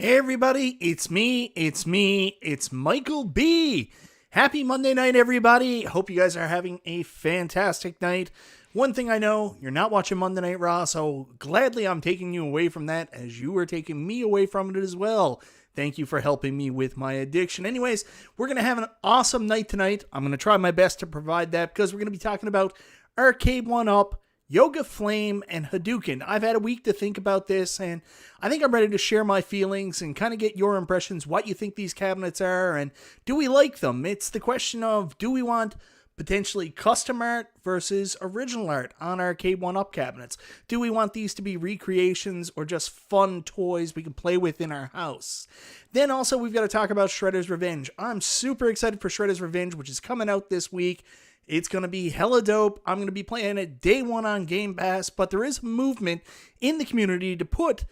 Hey everybody, it's me, it's Michael B. Happy Monday night, everybody. Hope you guys are having a fantastic night. One thing I know, you're not watching Monday Night Raw, so gladly I'm taking you away from that as you are taking me away from it as well. Thank you for helping me with my addiction. Anyways, we're going to have an awesome night tonight. I'm going to try my best to provide that because we're going to be talking about Arcade1Up, Yoga Flame, and Hadouken. I've had a week to think about this, and I think I'm ready to share my feelings and kind of get your impressions, what you think these cabinets are, and do we like them? It's the question of, do we want potentially custom art versus original art on Arcade1Up cabinets? Do we want these to be recreations or just fun toys we can play with in our house? Then also we've got to talk about Shredder's Revenge. I'm super excited for Shredder's Revenge, which is coming out this week. It's going to be hella dope. I'm going to be playing it day one on Game Pass, but there is a movement in the community to put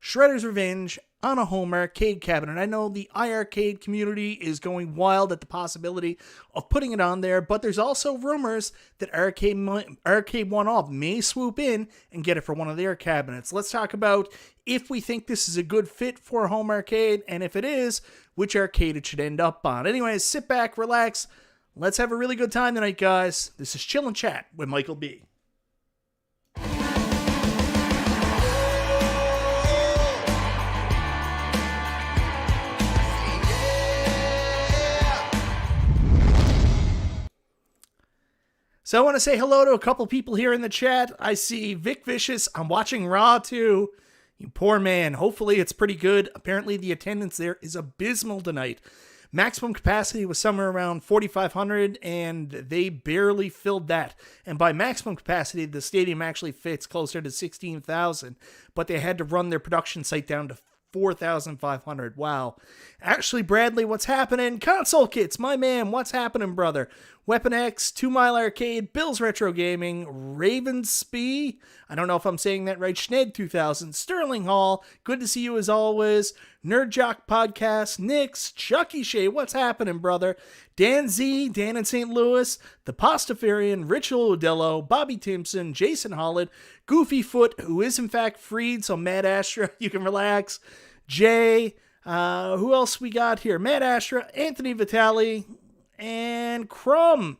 Shredder's Revenge on a home arcade cabinet. I know the iArcade community is going wild at the possibility of putting it on there, but there's also rumors that Arcade1Up may swoop in and get it for one of their cabinets. Let's talk about if we think this is a good fit for a home arcade, and if it is, which arcade it should end up on. Anyways, sit back, relax. Let's have a really good time tonight, guys. This is Chill and Chat with Michael B. So I want to say hello to a couple people here in the chat. I see Vic Vicious. I'm watching Raw too. You poor man. Hopefully it's pretty good. Apparently the attendance there is abysmal tonight. Maximum capacity was somewhere around 4,500, and they barely filled that. And by maximum capacity, the stadium actually fits closer to 16,000, but they had to run their production site down to 4,500. Wow. Ashley Bradley, what's happening? Console Kits, my man, what's happening, brother? Weapon X, 2 Mile Arcade, Bill's Retro Gaming, Raven Spee, I don't know if I'm saying that right, Schned 2000, Sterling Hall, good to see you as always, Nerd Jock Podcast, Nix, Chucky Shea, what's happening, brother? Dan Z, Dan in St. Louis, The Pastafarian, Ritual Odello, Bobby Timpson, Jason Holland, Goofy Foot, who is in fact freed, so Matt Astra, you can relax, Jay, who else we got here? Matt Astra, Anthony Vitale, and Crumb.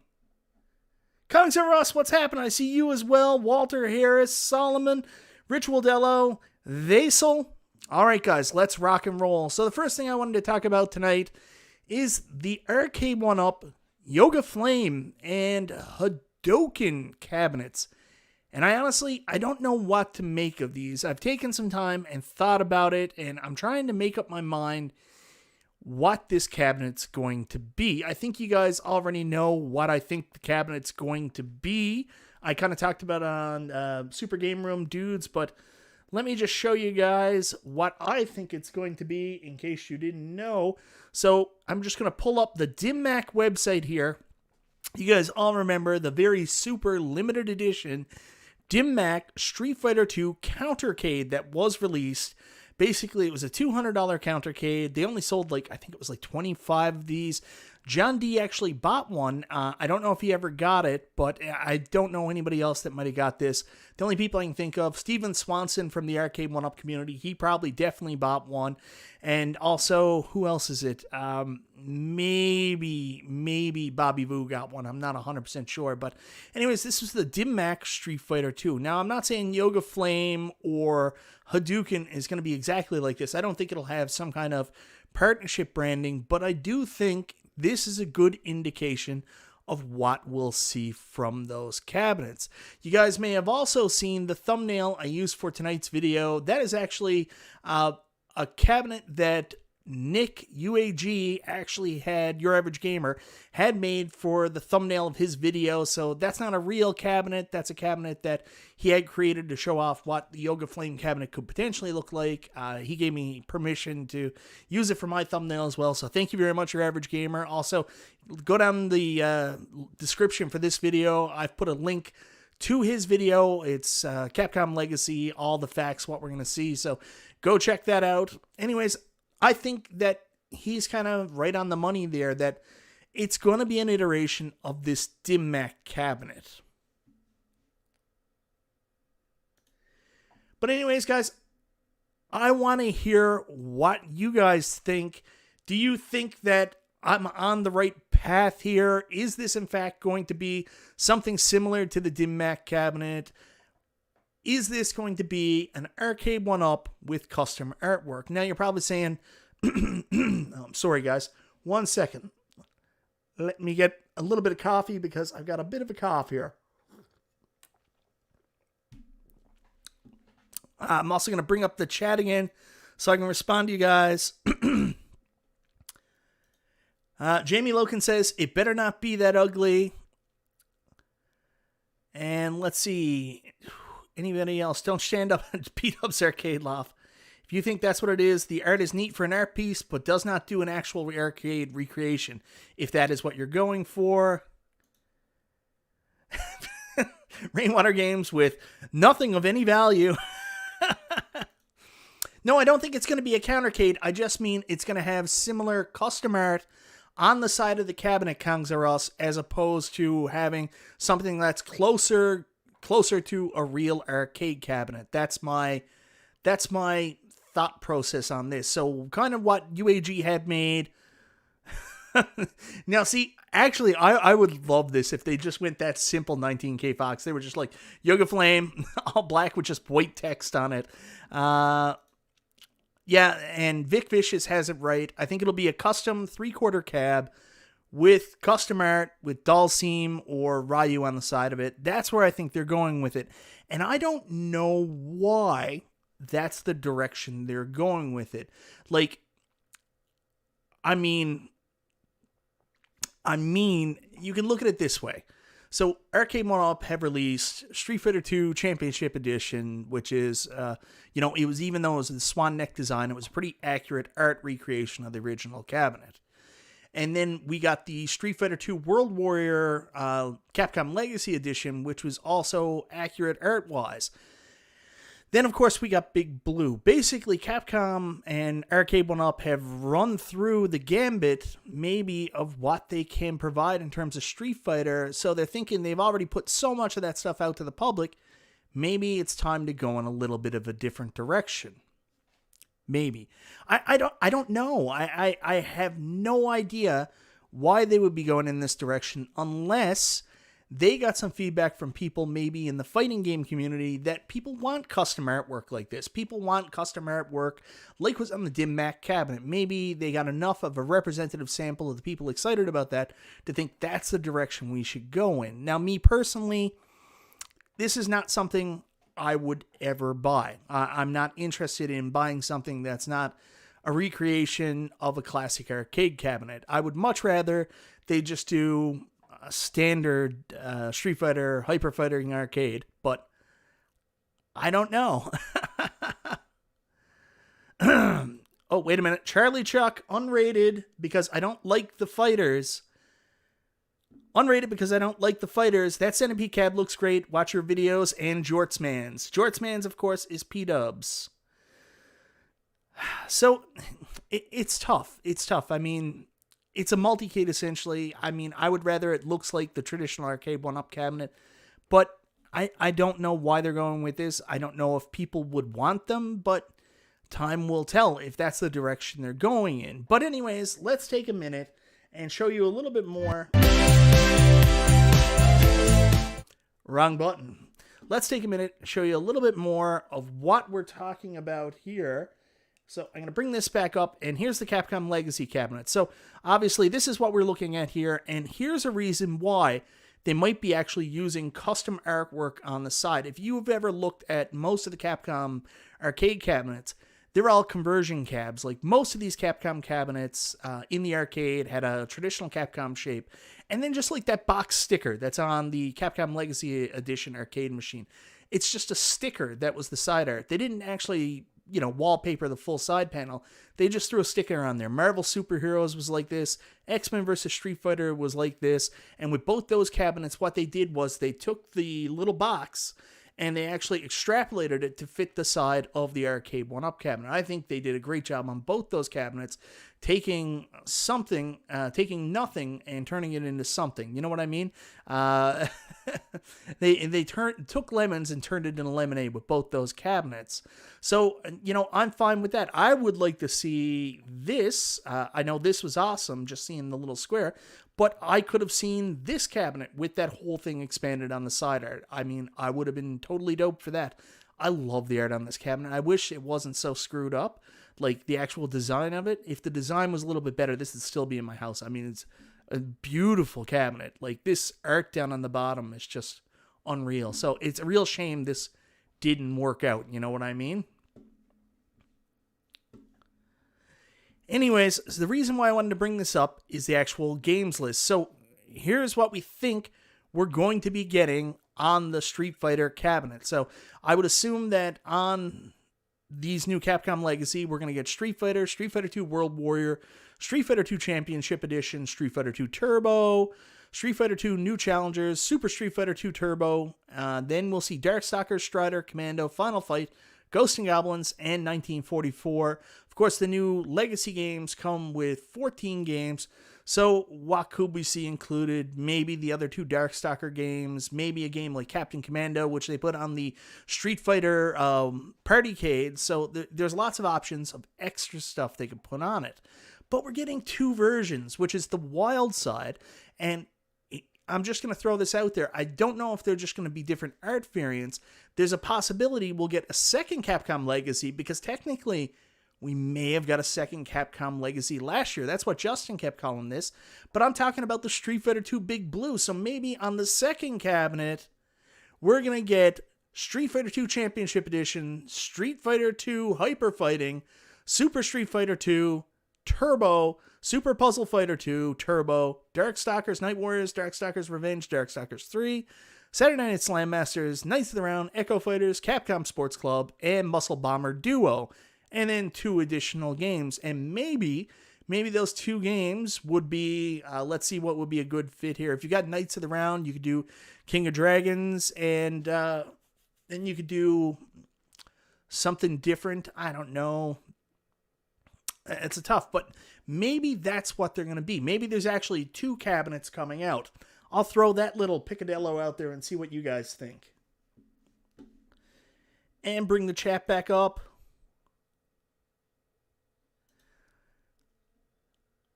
Comics and Ross, what's happening? I see you as well. Walter Harris, Solomon, Ritual Dello, Vasel. All right, guys, let's rock and roll. So the first thing I wanted to talk about tonight is the Arcade1Up Yoga Flame and Hadouken cabinets. And I don't know what to make of these. I've taken some time and thought about it, and I'm trying to make up my mind what this cabinet's going to be. I think you guys already know what I think the cabinet's going to be. I kind of talked about it on Super Game Room Dudes, but let me just show you guys what I think it's going to be in case you didn't know. So I'm just going to pull up the DimMac website here. You guys all remember the very super limited edition DimMac Street Fighter II Countercade that was released. Basically, it was a $200 countercade. They only sold, I think it was 25 of these. John D actually bought one. I don't know if he ever got it, but I don't know anybody else that might have got this. The only people I can think of, Steven Swanson from the Arcade1Up community, he probably definitely bought one. And also, who else is it? Maybe Bobby Vu got one. I'm not 100% sure. But anyways, this was the DimMac Street Fighter II. Now, I'm not saying Yoga Flame or Hadouken is going to be exactly like this. I don't think it'll have some kind of partnership branding, but I do think this is a good indication of what we'll see from those cabinets. You guys may have also seen the thumbnail I used for tonight's video. That is actually a cabinet that Nick UAG actually had, Your Average Gamer, had made for the thumbnail of his video. So that's not a real cabinet. That's a cabinet that he had created to show off what the Yoga Flame cabinet could potentially look like. He gave me permission to use it for my thumbnail as well. So thank you very much, Your Average Gamer. Also, go down the description for this video. I've put a link to his video. It's Capcom Legacy, all the facts, what we're going to see. So go check that out. Anyways, I think that he's kind of right on the money there, that it's going to be an iteration of this DimMac cabinet. But anyways, guys, I want to hear what you guys think. Do you think that I'm on the right path here? Is this in fact going to be something similar to the DimMac cabinet? Is this going to be an Arcade1Up with custom artwork? Now you're probably saying, I'm sorry guys, 1 second. Let me get a little bit of coffee because I've got a bit of a cough here. I'm also going to bring up the chat again so I can respond to you guys. Jamie Loken says, it better not be that ugly. And let's see. Anybody else? Don't stand up and beat up's Arcade Loft. If you think that's what it is, the art is neat for an art piece, but does not do an actual arcade recreation. If that is what you're going for. Rainwater games with nothing of any value. No, I don't think it's going to be a countercade. I just mean it's going to have similar custom art on the side of the cabinet, Kongs R Us, as opposed to having something that's closer to a real arcade cabinet. That's my thought process on this. So kind of what UAG had made. Now, see, actually, I would love this if they just went that simple 19K Fox. They were just like Yoga Flame, all black with just white text on it. Yeah, and Vic Vicious has it right. I think it'll be a custom 3/4 cab with custom art, with Dalsim or Ryu on the side of it. That's where I think they're going with it. And I don't know why that's the direction they're going with it. Like, I mean, you can look at it this way. So Arcade1Up have released Street Fighter 2 Championship Edition, which is, it was, even though it was the swan neck design, it was a pretty accurate art recreation of the original cabinet. And then we got the Street Fighter 2 World Warrior Capcom Legacy Edition, which was also accurate art-wise. Then, of course, we got Big Blue. Basically, Capcom and Arcade1Up have run through the gambit, maybe, of what they can provide in terms of Street Fighter. So they're thinking they've already put so much of that stuff out to the public, maybe it's time to go in a little bit of a different direction. Maybe. I don't know. I have no idea why they would be going in this direction unless they got some feedback from people maybe in the fighting game community that people want custom artwork like this. People want custom artwork like was on the DimMac cabinet. Maybe they got enough of a representative sample of the people excited about that to think that's the direction we should go in. Now, me personally, this is not something I would ever buy. I'm not interested in buying something that's not a recreation of a classic arcade cabinet. I would much rather they just do a standard Street Fighter Hyper Fighting arcade, but I don't know. Oh, wait a minute. Charlie Chuck, unrated because I don't like the fighters. Unrated because I don't like the fighters. That Centipede cab looks great. Watch your videos. And Jortsman's. Jortsman's, of course, is P-dubs. So, it's tough. It's tough. I mean, it's a multi-cade, essentially. I mean, I would rather it looks like the traditional Arcade1Up cabinet. But I don't know why they're going with this. I don't know if people would want them, but time will tell if that's the direction they're going in. But anyways, let's take a minute and show you a little bit more. Wrong button. Let's take a minute and show you a little bit more of what we're talking about here. So I'm going to bring this back up, and here's the Capcom Legacy cabinet. So obviously this is what we're looking at here, and here's a reason why they might be actually using custom artwork on the side. If you've ever looked at most of the Capcom arcade cabinets, they're all conversion cabs. Like most of these Capcom cabinets in the arcade had a traditional Capcom shape. And then just like that box sticker that's on the Capcom Legacy Edition arcade machine. It's just a sticker that was the side art. They didn't actually, wallpaper the full side panel. They just threw a sticker on there. Marvel Superheroes was like this. X-Men vs. Street Fighter was like this. And with both those cabinets, what they did was they took the little box and they actually extrapolated it to fit the side of the Arcade1Up cabinet. I think they did a great job on both those cabinets, taking nothing and turning it into something. You know what I mean? They took lemons and turned it into lemonade with both those cabinets. So, I'm fine with that. I would like to see this. I know this was awesome, just seeing the little square, but I could have seen this cabinet with that whole thing expanded on the side art. I mean, I would have been totally dope for that. I love the art on this cabinet. I wish it wasn't so screwed up, like the actual design of it. If the design was a little bit better, this would still be in my house. I mean, it's a beautiful cabinet. Like, this art down on the bottom is just unreal. So it's a real shame this didn't work out. You know what I mean? Anyways, so the reason why I wanted to bring this up is the actual games list. So here's what we think we're going to be getting on the Street Fighter cabinet. So I would assume that on these new Capcom Legacy, we're going to get Street Fighter, Street Fighter 2 World Warrior, Street Fighter 2 Championship Edition, Street Fighter 2 Turbo, Street Fighter 2 New Challengers, Super Street Fighter 2 Turbo. Then we'll see Darkstalkers, Strider, Commando, Final Fight, Ghosts and Goblins, and 1944. Of course, the new Legacy games come with 14 games. So what could we see included? Maybe the other two Darkstalker games, maybe a game like Captain Commando, which they put on the Street Fighter Partycade. So there's lots of options of extra stuff they could put on it. But we're getting two versions, which is the wild side. And I'm just going to throw this out there. I don't know if they're just going to be different art variants. There's a possibility we'll get a second Capcom Legacy, because technically we may have got a second Capcom Legacy last year. That's what Justin kept calling this. But I'm talking about the Street Fighter 2 Big Blue. So maybe on the second cabinet, we're going to get Street Fighter 2 Championship Edition, Street Fighter 2 Hyper Fighting, Super Street Fighter 2, Turbo, Super Puzzle Fighter 2, Turbo, Darkstalkers Night Warriors, Darkstalkers Revenge, Darkstalkers 3, Saturday Night Slam Masters, Knights of the Round, Echo Fighters, Capcom Sports Club, and Muscle Bomber Duo. And then 2 additional games. And maybe those 2 games would be, let's see what would be a good fit here. If you got Knights of the Round, you could do King of Dragons, and then you could do something different. I don't know. It's a tough, but maybe that's what they're going to be. Maybe there's actually 2 cabinets coming out. I'll throw that little picadillo out there and see what you guys think. And bring the chat back up.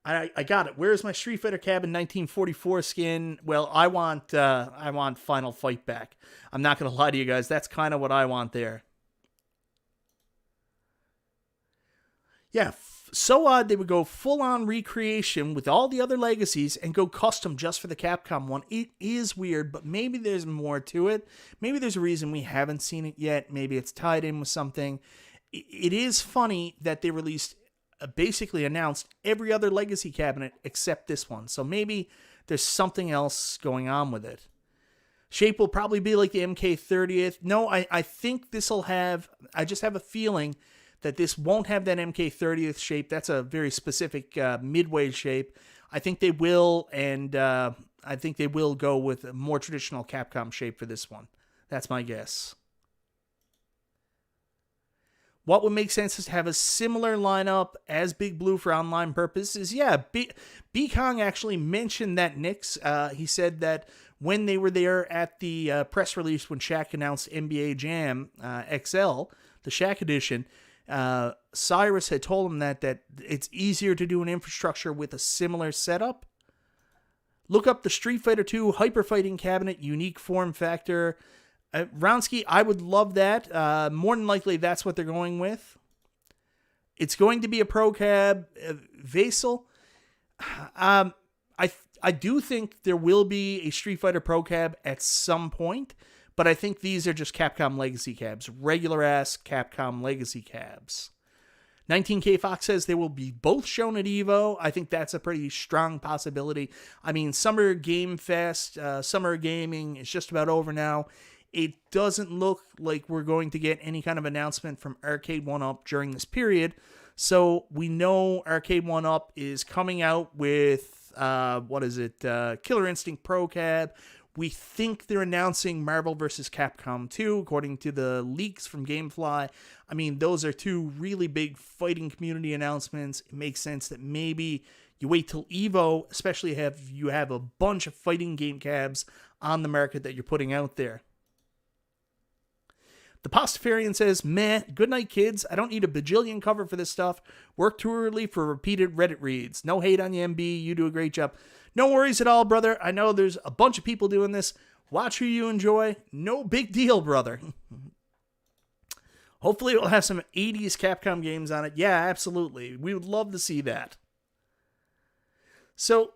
I got it. Where's my Street Fighter Cabin 1944 skin? Well, I want Final Fight back. I'm not going to lie to you guys. That's kind of what I want there. Yeah, so odd they would go full-on recreation with all the other legacies and go custom just for the Capcom one. It is weird, but maybe there's more to it. Maybe there's a reason we haven't seen it yet. Maybe it's tied in with something. It is funny that they basically announced every other legacy cabinet except this one. So maybe there's something else going on with it. Shape will probably be like the MK30th. No, I think this will have... I just have a feeling that this won't have that MK30th shape. That's a very specific midway shape. I think they will, and I think they will go with a more traditional Capcom shape for this one. That's my guess. What would make sense is to have a similar lineup as Big Blue for online purposes. Yeah, B-Kong actually mentioned that, Nix. He said that when they were there at the press release when Shaq announced NBA Jam XL, the Shaq edition, Cyrus had told him that it's easier to do an infrastructure with a similar setup. Look up the Street Fighter 2 Hyper Fighting Cabinet, unique form factor. Ronsky, I would love that. More than likely, that's what they're going with. It's going to be a Pro Cab. Vasel, I do think there will be a Street Fighter Pro Cab at some point, but I think these are just Capcom Legacy cabs. Regular-ass Capcom Legacy cabs. 19K Fox says they will be both shown at EVO. I think that's a pretty strong possibility. I mean, Summer Game Fest, Summer Gaming is just about over now. It doesn't look like we're going to get any kind of announcement from Arcade1Up during this period. So we know Arcade1Up is coming out with, Killer Instinct Pro Cab. We think they're announcing Marvel vs. Capcom 2, according to the leaks from Gamefly. I mean, those are two really big fighting community announcements. It makes sense that maybe you wait till EVO, especially if you have a bunch of fighting game cabs on the market that you're putting out there. The Postafarian says, meh, good night, kids. I don't need a bajillion cover for this stuff. Work too early for repeated Reddit reads. No hate on you, MB. You do a great job. No worries at all, brother. I know there's a bunch of people doing this. Watch who you enjoy. No big deal, brother. Hopefully it'll have some 80s Capcom games on it. Yeah, absolutely. We would love to see that. So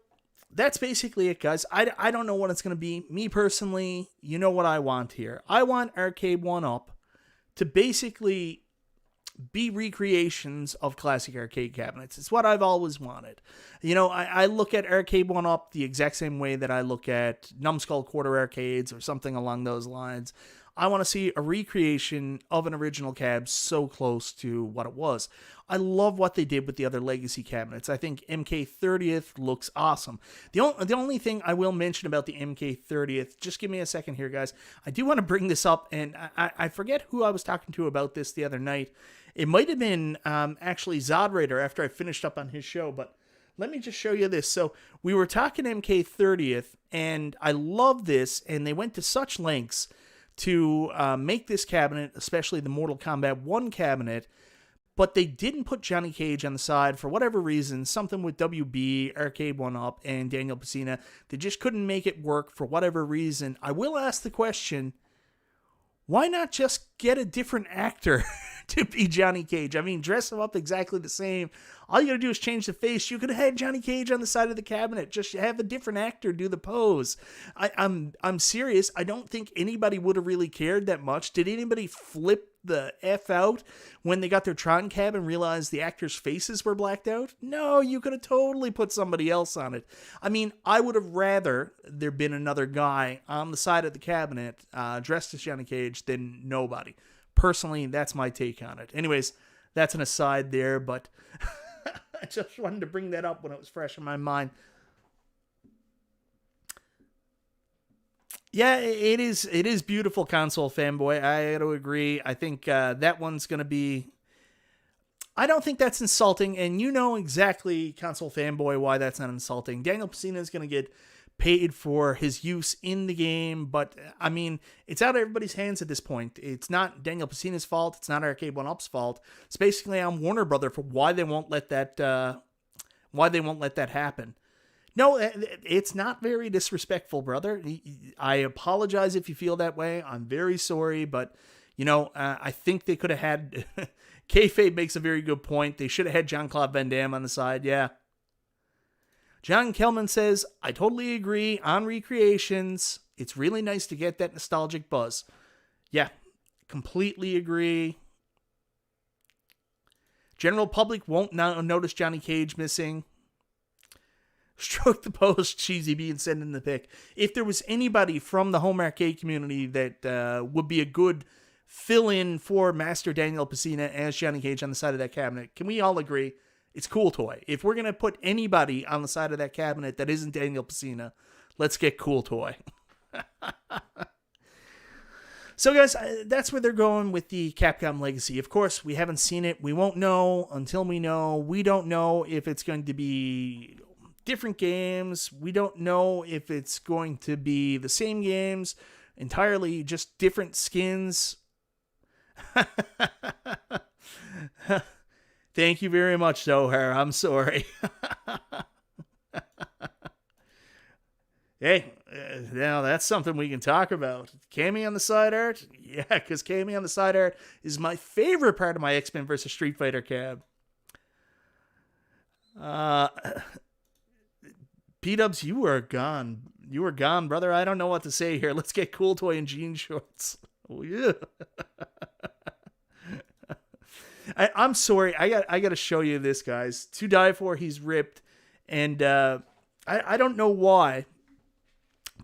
that's basically it, guys. I don't know what it's going to be. Me personally, you know what I want here. I want Arcade1Up to basically be recreations of classic arcade cabinets. It's what I've always wanted. You know, I look at Arcade1Up the exact same way that I look at Numbskull Quarter Arcades or something along those lines. I want to see a recreation of an original cab so close to what it was. I love what they did with the other legacy cabinets. I think MK30th looks awesome. The only thing I will mention about the MK30th, just give me a second here, guys. I do want to bring this up, and I forget who I was talking to about this the other night. It might have been actually Zodraider after I finished up on his show, but let me just show you this. So we were talking MK30th, and I love this, and they went to such lengths to make this cabinet, especially the Mortal Kombat 1 cabinet, but they didn't put Johnny Cage on the side for whatever reason, something with WB, Arcade1Up, and Daniel Pesina. They just couldn't make it work for whatever reason. I will ask the question, why not just get a different actor to be Johnny Cage? I mean, dress him up exactly the same. All you gotta do is change the face. You could have had Johnny Cage on the side of the cabinet. Just have a different actor do the pose. I'm serious. I don't think anybody would have really cared that much. Did anybody flip the F out when they got their Tron cab and realized the actors' faces were blacked out? No, you could have totally put somebody else on it. I mean, I would have rather there been another guy on the side of the cabinet dressed as Johnny Cage than nobody. Personally, that's my take on it. Anyways, that's an aside there, but I just wanted to bring that up when it was fresh in my mind. Yeah, it is beautiful, console fanboy. I got to agree. I think that one's going to be... I don't think that's insulting, and you know exactly, console fanboy, why that's not insulting. Daniel Pesina is going to get paid for his use in the game, but I mean, it's out of everybody's hands at this point. It's not Daniel Pesina's fault. It's not Arcade1Up's fault. It's basically on Warner Brother for why they won't let that happen. No, it's not very disrespectful, brother. I apologize if you feel that way. I'm very sorry, but you know, I think they could have had. Kayfabe makes a very good point. They should have had Jean-Claude Van Damme on the side. Yeah. John Kelman says, I totally agree on recreations. It's really nice to get that nostalgic buzz. Yeah, completely agree. General public won't notice Johnny Cage missing. Stroke the post, Cheesy B, and send in the pic. If there was anybody from the home arcade community that would be a good fill-in for Master Daniel Pesina as Johnny Cage on the side of that cabinet, can we all agree? It's Cool Toy. If we're going to put anybody on the side of that cabinet that isn't Daniel Pesina, let's get Cool Toy. So guys, that's where they're going with the Capcom Legacy. Of course, we haven't seen it. We won't know until we know. We don't know if it's going to be different games. We don't know if it's going to be the same games, entirely just different skins. Thank you very much, Zohar. I'm sorry. Hey, now that's something we can talk about. Cammy on the side art? Yeah, because Cammy on the side art is my favorite part of my X-Men vs. Street Fighter cab. P-Dubs, you are gone. You are gone, brother. I don't know what to say here. Let's get Cool Toy and jean shorts. Oh, yeah. I'm sorry. I got to show you this, guys. To Die For, he's ripped. And I don't know why.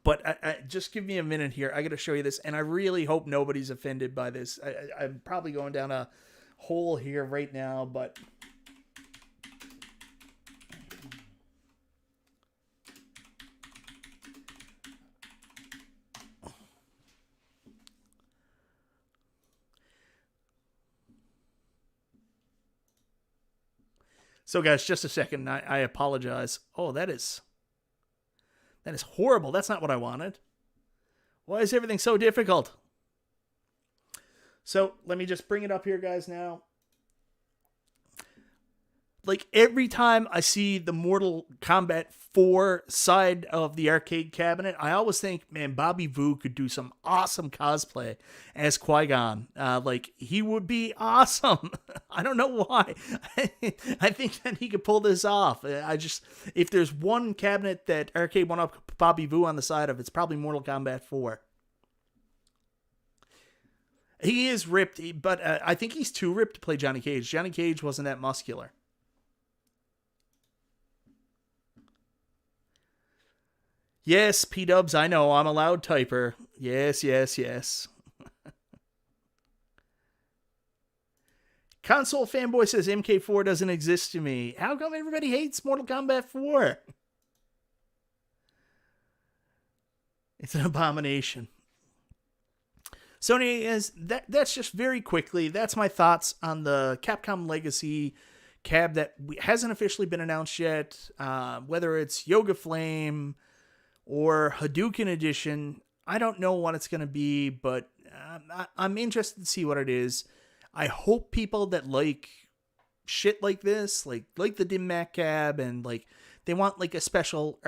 But I just give me a minute here. I got to show you this. And I really hope nobody's offended by this. I'm probably going down a hole here right now. But So guys, just a second. I apologize. Oh, that is horrible. That's not what I wanted. Why is everything so difficult? So let me just bring it up here, guys, now. Like, every time I see the Mortal Kombat 4 side of the arcade cabinet, I always think, man, Bobby Vu could do some awesome cosplay as Qui-Gon. Like, he would be awesome. I don't know why. I think that he could pull this off. If there's one cabinet that Arcade1Up Bobby Vu on the side of, it's probably Mortal Kombat 4. He is ripped, but I think he's too ripped to play Johnny Cage. Johnny Cage wasn't that muscular. Yes, P-dubs, I know, I'm a loud typer. Yes, yes, yes. Console Fanboy says MK4 doesn't exist to me. How come everybody hates Mortal Kombat 4? It's an abomination. So anyways, that's just very quickly, that's my thoughts on the Capcom Legacy cab that hasn't officially been announced yet. Whether it's Yoga Flame or Hadouken Edition, I don't know what it's going to be, but I'm interested to see what it is. I hope people that like shit like this, like the Dim Mak cab, and like they want like a special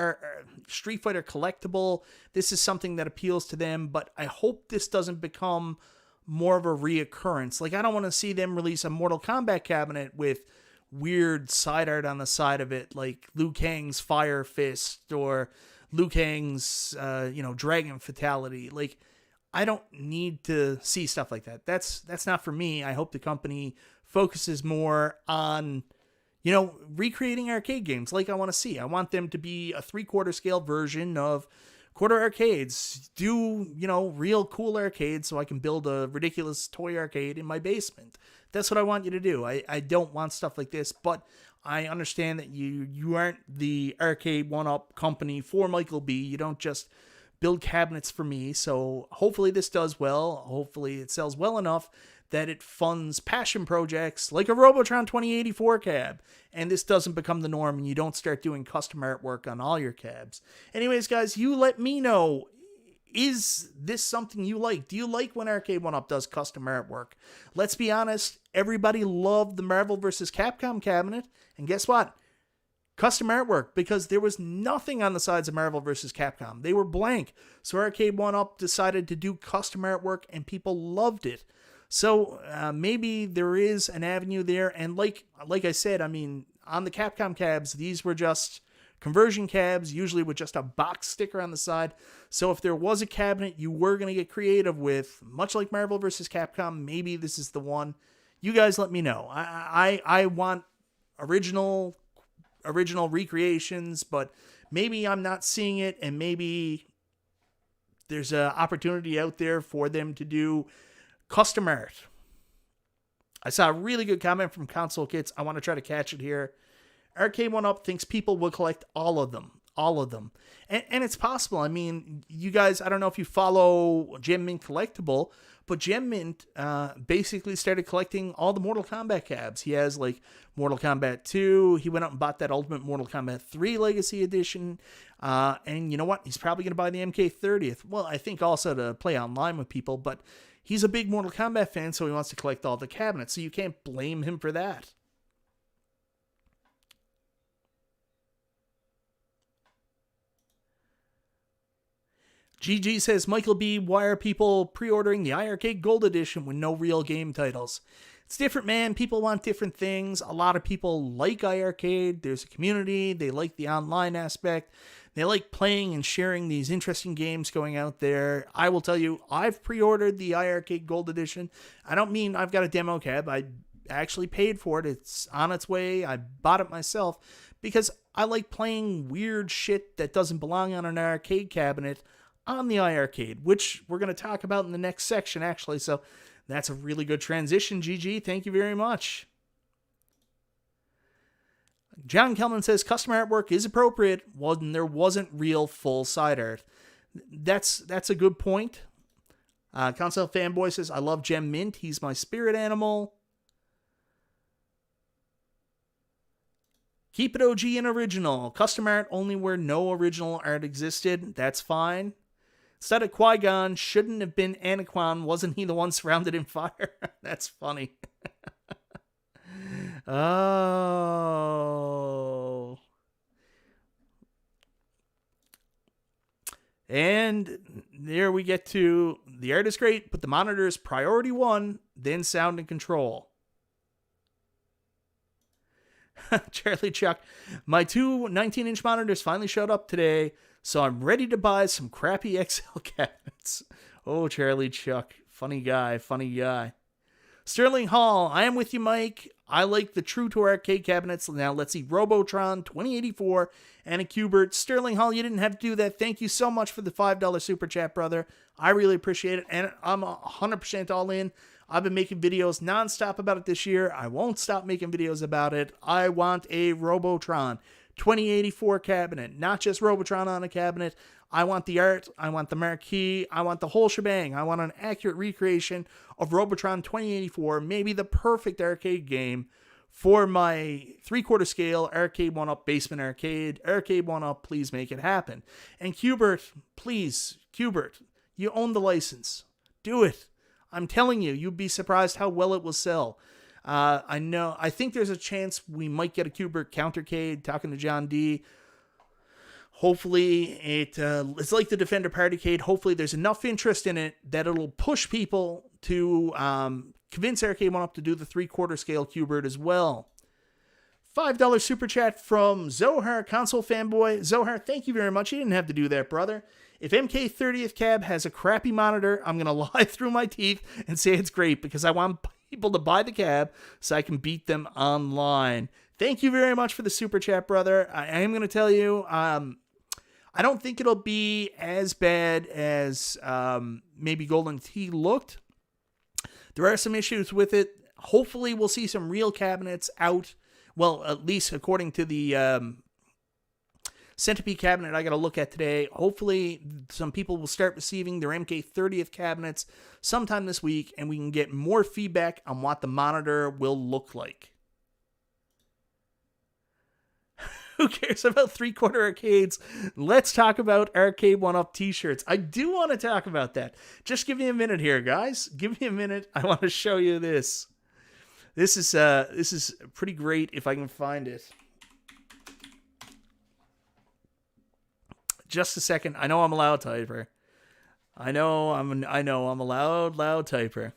Street Fighter collectible, this is something that appeals to them, but I hope this doesn't become more of a reoccurrence. Like, I don't want to see them release a Mortal Kombat cabinet with weird side art on the side of it, like Liu Kang's Fire Fist or Liu Kang's, Dragon Fatality. Like, I don't need to see stuff like that. That's not for me. I hope the company focuses more on, recreating arcade games like I want to see. I want them to be a 3/4 scale version of quarter arcades. Do, real cool arcades so I can build a ridiculous toy arcade in my basement. That's what I want you to do. I don't want stuff like this, but I understand that you aren't the Arcade1Up company for Michael B. You don't just build cabinets for me. So hopefully this does well. Hopefully it sells well enough that it funds passion projects like a Robotron 2084 cab. And this doesn't become the norm and you don't start doing custom artwork on all your cabs. Anyways, guys, you let me know. Is this something you like? Do you like when Arcade1Up does custom artwork? Let's be honest, everybody loved the Marvel vs. Capcom cabinet. And guess what? Custom artwork, because there was nothing on the sides of Marvel vs. Capcom. They were blank. So Arcade1Up decided to do custom artwork and people loved it. So maybe there is an avenue there. And like I said, I mean, on the Capcom cabs, these were just conversion cabs, usually with just a box sticker on the side. So if there was a cabinet you were going to get creative with, much like Marvel vs. Capcom, maybe this is the one. You guys let me know. I want original recreations, but maybe I'm not seeing it, and maybe there's an opportunity out there for them to do custom art. I saw a really good comment from Console Kits. I want to try to catch it here. Arcade1Up thinks people will collect all of them. And it's possible. I mean, you guys, I don't know if you follow Gem Mint Collectible, but Gem Mint basically started collecting all the Mortal Kombat cabs. He has like Mortal Kombat 2. He went out and bought that Ultimate Mortal Kombat 3 Legacy Edition. And you know what? He's probably going to buy the MK30th. Well, I think also to play online with people, but he's a big Mortal Kombat fan, so he wants to collect all the cabinets. So you can't blame him for that. GG says, Michael B., why are people pre-ordering the iArcade Gold Edition with no real game titles? It's different, man. People want different things. A lot of people like iArcade. There's a community. They like the online aspect. They like playing and sharing these interesting games going out there. I will tell you, I've pre-ordered the iArcade Gold Edition. I don't mean I've got a demo cab. I actually paid for it. It's on its way. I bought it myself because I like playing weird shit that doesn't belong on an arcade cabinet on the iArcade, which we're going to talk about in the next section, actually. So that's a really good transition, GG. Thank you very much. John Kelman says, custom artwork is appropriate when there wasn't real full side art. That's a good point. Console Fanboy says, I love Gem Mint. He's my spirit animal. Keep it OG and original. Custom art only where no original art existed. That's fine. Instead of Qui-Gon, shouldn't have been Anakin. Wasn't he the one surrounded in fire? That's funny. Oh. And there we get to, the art is great, but the monitor is priority 1, then sound and control. Charlie Chuck, my 2 19-inch monitors finally showed up today, so I'm ready to buy some crappy XL cabinets. Oh, Charlie Chuck, funny guy, funny guy. Sterling Hall, I am with you, Mike. I like the true to arcade cabinets. Now let's see, Robotron 2084 and a Qbert. Sterling Hall, you didn't have to do that. Thank you so much for the $5 super chat, brother. I really appreciate it, and I'm 100% all in. I've been making videos nonstop about it this year. I won't stop making videos about it. I want a Robotron 2084 cabinet, not just Robotron on a cabinet. I want the art, I want the marquee, I want the whole shebang. I want an accurate recreation of Robotron 2084, maybe the perfect arcade game for my 3/4 scale Arcade1Up basement arcade. Arcade1Up, please make it happen. And Qbert, please, Qbert, you own the license. Do it. I'm telling you, you'd be surprised how well it will sell. I think there's a chance we might get a Qbert countercade, talking to John D. Hopefully, it's like the Defender Partycade. Hopefully, there's enough interest in it that it'll push people to convince Arcade1Up to do the 3/4 scale Qbert as well. $5 super chat from Zohar, console fanboy. Zohar, thank you very much. You didn't have to do that, brother. If MK30th Cab has a crappy monitor, I'm going to lie through my teeth and say it's great because I want people to buy the cab so I can beat them online. Thank you very much for the super chat, brother. I am going to tell you, I don't think it'll be as bad as maybe Golden Tee looked. There are some issues with it. Hopefully we'll see some real cabinets out. Well, at least according to the Centipede cabinet I got to look at today. Hopefully some people will start receiving their MK30th cabinets sometime this week, and we can get more feedback on what the monitor will look like. Who cares about 3/4 arcades? Let's talk about Arcade1Up t-shirts. I do want to talk about that. Just give me a minute here, guys. Give me a minute. I want to show you this. This is pretty great if I can find it. Just a second. I know I'm a loud typer. I know I'm a loud typer.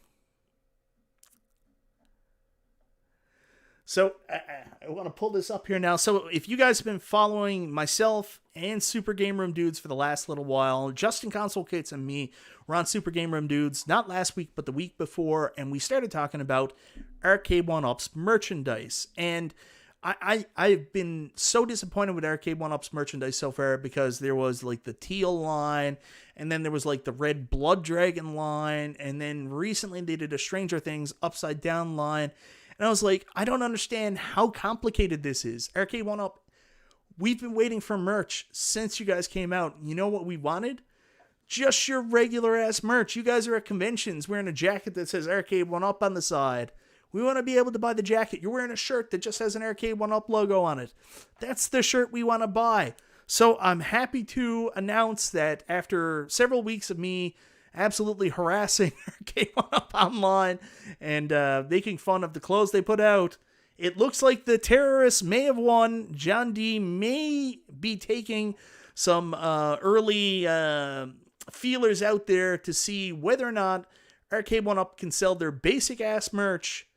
So I want to pull this up here now. So if you guys have been following myself and Super Game Room Dudes for the last little while, Justin Console Kits and me were on Super Game Room Dudes, not last week, but the week before, and we started talking about Arcade1Up's merchandise. And I've been so disappointed with Arcade1Up's merchandise so far because there was like the teal line, and then there was like the red blood dragon line, and then recently they did a Stranger Things upside down line. And I was like, I don't understand how complicated this is. Arcade1Up, we've been waiting for merch since you guys came out. You know what we wanted? Just your regular ass merch. You guys are at conventions wearing a jacket that says Arcade1Up on the side. We want to be able to buy the jacket. You're wearing a shirt that just has an Arcade1Up logo on it. That's the shirt we want to buy. So I'm happy to announce that after several weeks of me absolutely harassing Arcade1Up online and making fun of the clothes they put out, it looks like the terrorists may have won. John D may be taking some early feelers out there to see whether or not Arcade1Up can sell their basic ass merch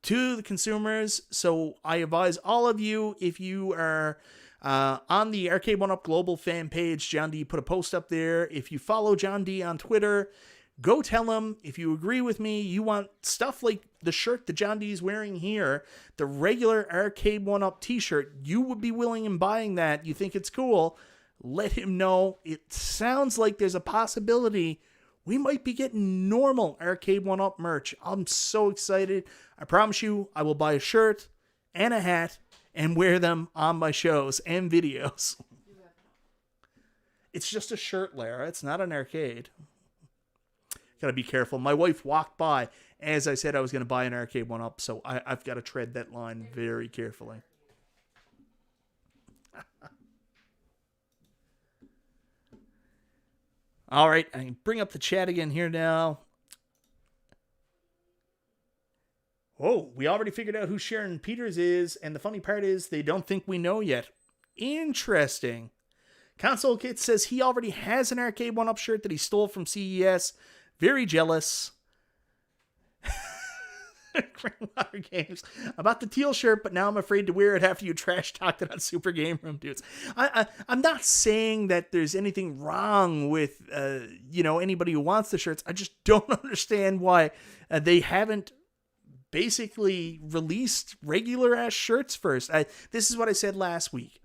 to the consumers. So I advise all of you, if you are on the Arcade1Up Global fan page, John D put a post up there. If you follow John D on Twitter, go tell him if you agree with me, you want stuff like the shirt that John D is wearing here, the regular Arcade1Up t-shirt, you would be willing in buying that, you think it's cool, let him know. It sounds like there's a possibility we might be getting normal Arcade1Up merch. I'm so excited. I promise you, I will buy a shirt and a hat and wear them on my shows and videos. It's just a shirt, Lara. It's not an arcade. Gotta be careful. My wife walked by as I said I was going to buy an Arcade1Up, so I've got to tread that line very carefully. All right, I can bring up the chat again here now. Oh, we already figured out who Sharon Peters is, and the funny part is they don't think we know yet. Interesting. Console Kit says he already has an Arcade1Up shirt that he stole from CES. Very jealous. Water Games. I bought the teal shirt, but now I'm afraid to wear it after you trash talked it on Super Game Room, dudes. I'm not saying that there's anything wrong with, anybody who wants the shirts. I just don't understand why they haven't basically released regular ass shirts first. This is what I said last week.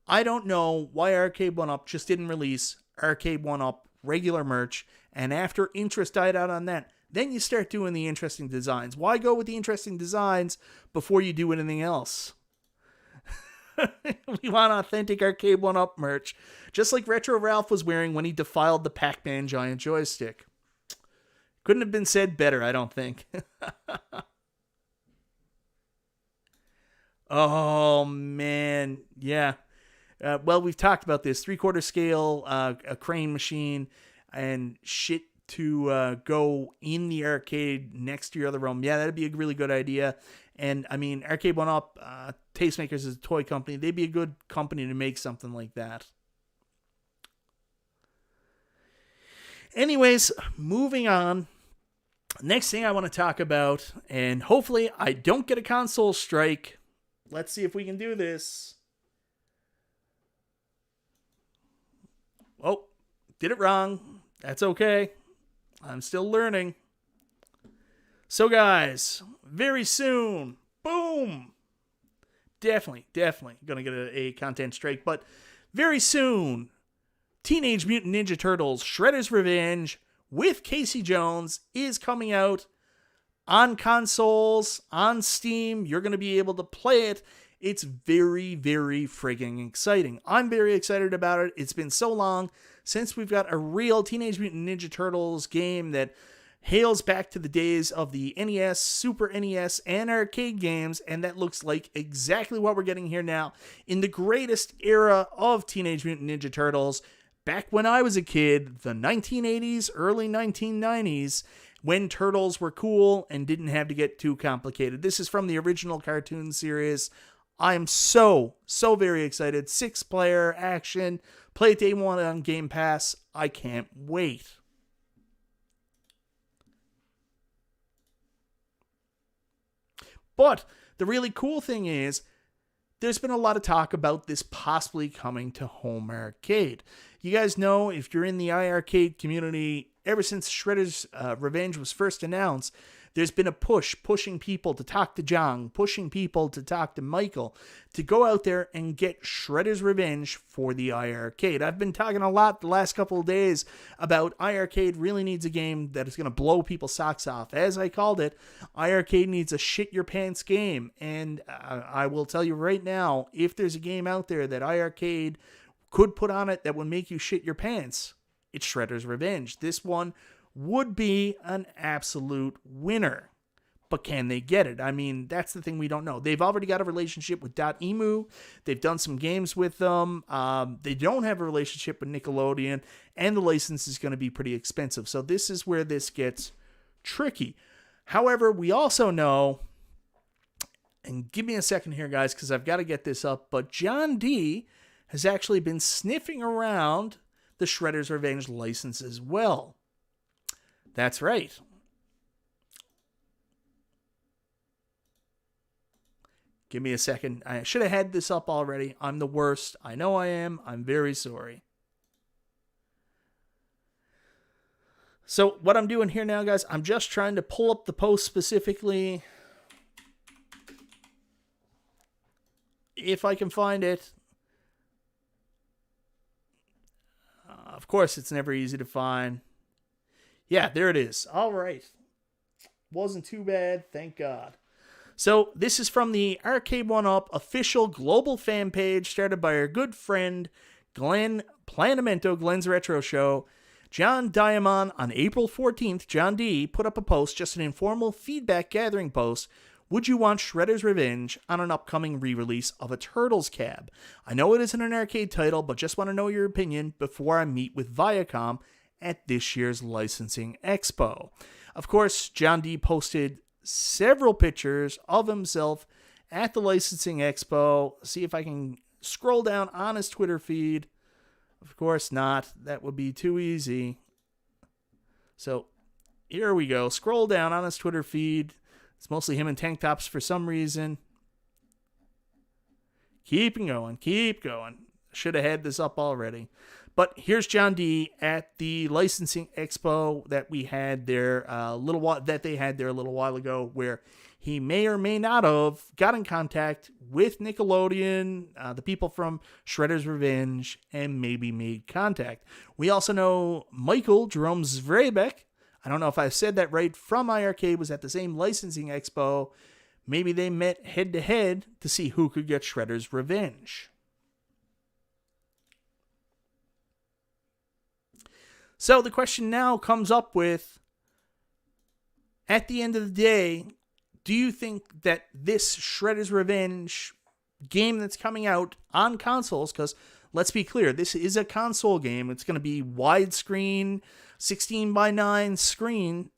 I don't know why Arcade1Up just didn't release Arcade1Up regular merch, and after interest died out on that, then you start doing the interesting designs. Why go with the interesting designs before you do anything else? We want authentic Arcade1Up merch, just like Retro Ralph was wearing when he defiled the Pac-Man giant joystick. Couldn't have been said better, I don't think. Oh, man. Yeah. Well, we've talked about this. 3/4 scale, a crane machine, and shit to go in the arcade next to your other room. Yeah, that'd be a really good idea. And, I mean, Arcade1Up, Tastemakers is a toy company. They'd be a good company to make something like that. Anyways, moving on. Next thing I want to talk about, and hopefully I don't get a console strike. Let's see if we can do this. Oh, did it wrong. That's okay. I'm still learning. So guys, very soon, boom. Definitely gonna get a content strike, but very soon, Teenage Mutant Ninja Turtles Shredder's Revenge with Casey Jones is coming out on consoles, on Steam. You're going to be able to play it. It's very, very friggin' exciting. I'm very excited about it. It's been so long since we've got a real Teenage Mutant Ninja Turtles game that hails back to the days of the NES, Super NES, and arcade games, and that looks like exactly what we're getting here now in the greatest era of Teenage Mutant Ninja Turtles. Back when I was a kid, the 1980s, early 1990s, when Turtles were cool and didn't have to get too complicated. This is from the original cartoon series. I'm so very excited. 6-player action. Play it day one on Game Pass. I can't wait. But the really cool thing is, there's been a lot of talk about this possibly coming to home arcade. You guys know, if you're in the iArcade community, ever since Shredder's Revenge was first announced, there's been a pushing people to talk to John, pushing people to talk to Michael, to go out there and get Shredder's Revenge for the iArcade. I've been talking a lot the last couple of days about iArcade really needs a game that is going to blow people's socks off. As I called it, iArcade needs a shit-your-pants game. And I will tell you right now, if there's a game out there that iArcade could put on it that would make you shit your pants, it's Shredder's Revenge. This one would be an absolute winner. But can they get it? I mean, that's the thing we don't know. They've already got a relationship with .emu. They've done some games with them. They don't have a relationship with Nickelodeon, and the license is going to be pretty expensive. So this is where this gets tricky. However, we also know, and give me a second here, guys, because I've got to get this up, but John D. has actually been sniffing around the Shredder's Revenge license as well. That's right. Give me a second. I should have had this up already. I'm the worst. I know I am. I'm very sorry. So what I'm doing here now, guys, I'm just trying to pull up the post specifically. If I can find it. Of course, it's never easy to find. Yeah, there it is. All right. Wasn't too bad, thank God. So this is from the Arcade1Up official global fan page started by our good friend Glenn Planamento, Glenn's Retro Show. John Diamond on April 14th, John D. put up a post, just an informal feedback gathering post, Would you want Shredder's Revenge on an upcoming re-release of a Turtles cab? I know it isn't an arcade title, but just want to know your opinion before I meet with Viacom at this year's licensing expo. Of course, John D posted several pictures of himself at the licensing expo. See if I can scroll down on his Twitter feed. Of course not. That would be too easy. So here we go. Scroll down on his Twitter feed. It's mostly him in tank tops for some reason. Keep going. Should have had this up already. But here's John D at the licensing expo that we had there a little while ago, where he may or may not have got in contact with Nickelodeon, the people from Shredder's Revenge, and maybe made contact. We also know Michael Jerome Zvrebek, I don't know if I said that right, from iArcade, was at the same licensing expo. Maybe they met head-to-head to see who could get Shredder's Revenge. So the question now comes up with, at the end of the day, do you think that this Shredder's Revenge game that's coming out on consoles, because let's be clear, this is a console game, it's going to be widescreen, 16:9 screen,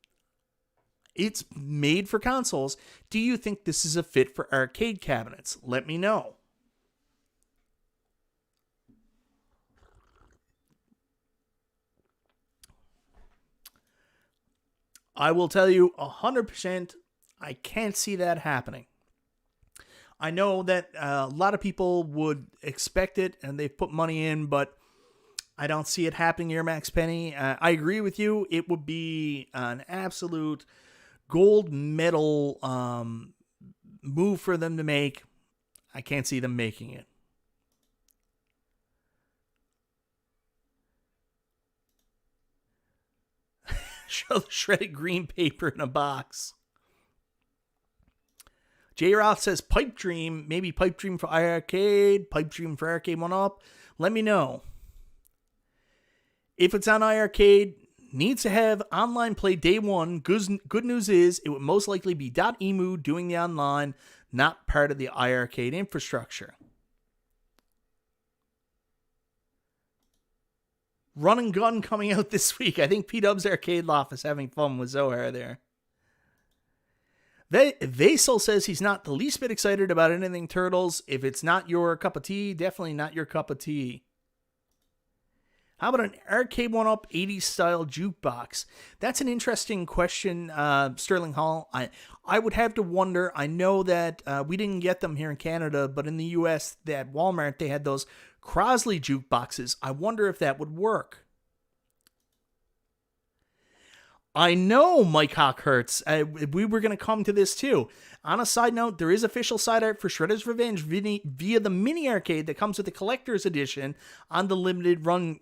it's made for consoles. Do you think this is a fit for arcade cabinets? Let me know. I will tell you 100%, I can't see that happening. I know that a lot of people would expect it and they've put money in, but I don't see it happening here, Max Penny. I agree with you. It would be an absolute gold medal move for them to make. I can't see them making it. Show the shredded green paper in a box. J. Roth says Pipe Dream, maybe Pipe Dream for iArcade, Pipe Dream for Arcade1Up. Let me know. If it's on iArcade, needs to have online play day one. Good news is it would most likely be .emu doing the online, not part of the iArcade infrastructure. Run and Gun coming out this week. I think P-Dub's Arcade Loft is having fun with Zohar there. Vasil says he's not the least bit excited about anything Turtles. If it's not your cup of tea, definitely not your cup of tea. How about an Arcade1Up 80s style jukebox? That's an interesting question, Sterling Hall. I would have to wonder. I know that we didn't get them here in Canada, but in the US, at Walmart, they had those Crosley jukeboxes. I wonder if that would work. I know Mike Hockhurts. We were going to come to this too. On a side note, there is official side art for Shredder's Revenge via the mini arcade that comes with the collector's edition on the limited run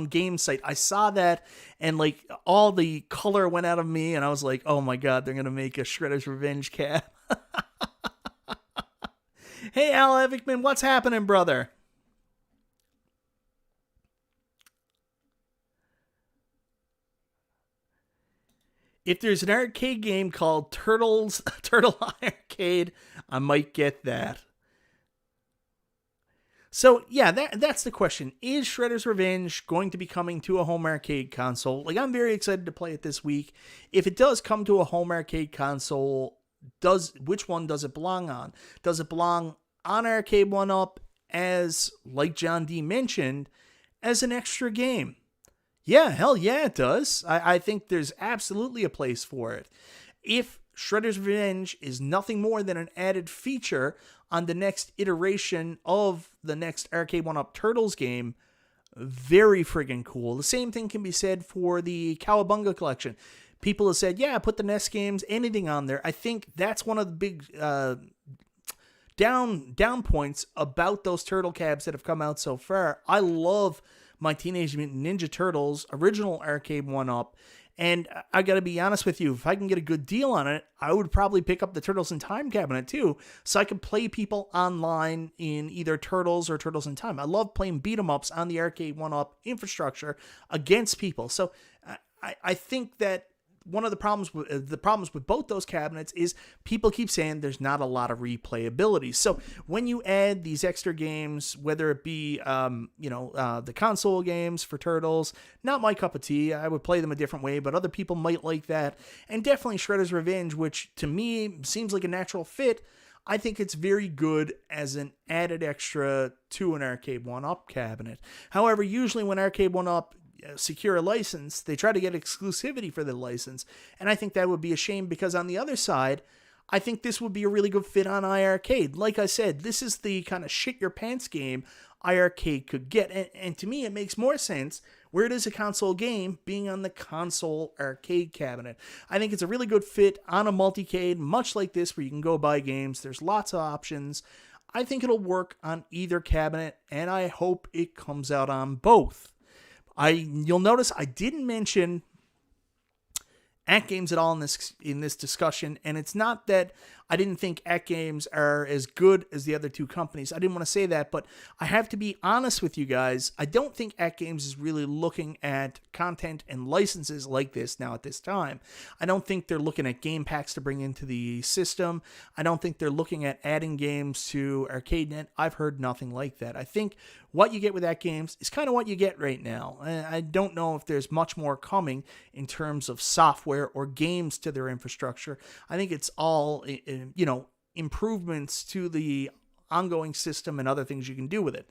game site. I saw that and like all the color went out of me and I was like, oh my god, they're going to make a Shredder's Revenge cab. Hey Al Evickman, what's happening, brother? If there's an arcade game called Turtle Arcade, I might get that. So, yeah, that's the question. Is Shredder's Revenge going to be coming to a home arcade console? Like, I'm very excited to play it this week. If it does come to a home arcade console, which one does it belong on? Does it belong on Arcade1Up as, like John D mentioned, as an extra game? Yeah, hell yeah, it does. I think there's absolutely a place for it. If Shredder's Revenge is nothing more than an added feature on the next iteration of the next Arcade1Up Turtles game, very friggin' cool. The same thing can be said for the Cowabunga collection. People have said, yeah, put the NES games, anything on there. I think that's one of the big down points about those turtle cabs that have come out so far. I love my Teenage Mutant Ninja Turtles original Arcade1Up, and I gotta be honest with you, if I can get a good deal on it, I would probably pick up the Turtles in Time cabinet too, so I could play people online in either Turtles or Turtles in Time. I love playing beat-em-ups on the Arcade1Up infrastructure against people, so I think that one of the problems with both those cabinets is people keep saying there's not a lot of replayability. So when you add these extra games, whether it be the console games for Turtles, not my cup of tea. I would play them a different way, but other people might like that. And definitely Shredder's Revenge, which to me seems like a natural fit. I think it's very good as an added extra to an Arcade1Up cabinet. However, usually when Arcade1Up secure a license, they try to get exclusivity for the license, and I think that would be a shame because on the other side, I think this would be a really good fit on iArcade. Like I said, this is the kind of shit your pants game iArcade could get, and to me it makes more sense where it is a console game being on the console arcade cabinet. I think it's a really good fit on a multicade, much like this where you can go buy games. There's lots of options. I think it'll work on either cabinet, and I hope it comes out on both. You'll notice I didn't mention AtGames at all in this discussion, and it's not that I didn't think AtGames are as good as the other two companies. I didn't want to say that, but I have to be honest with you guys. I don't think AtGames is really looking at content and licenses like this now at this time. I don't think they're looking at game packs to bring into the system. I don't think they're looking at adding games to ArcadeNet. I've heard nothing like that. I think what you get with AtGames is kind of what you get right now. I don't know if there's much more coming in terms of software or games to their infrastructure. I think it's all improvements to the ongoing system and other things you can do with it.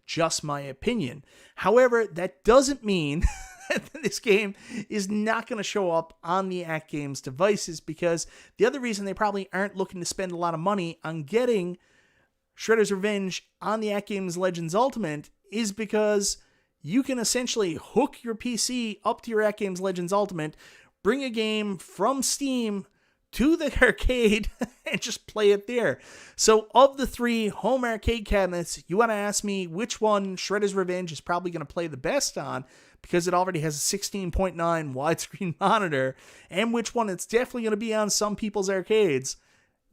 Just my opinion. However, that doesn't mean that this game is not going to show up on the AtGames devices, because the other reason they probably aren't looking to spend a lot of money on getting Shredder's Revenge on the AtGames Legends Ultimate is because you can essentially hook your PC up to your AtGames Legends Ultimate, bring a game from Steam to the arcade and just play it there. So of the three home arcade cabinets, you want to ask me which one Shredder's Revenge is probably going to play the best on, because it already has a 16.9 widescreen monitor, and which one it's definitely going to be on some people's arcades.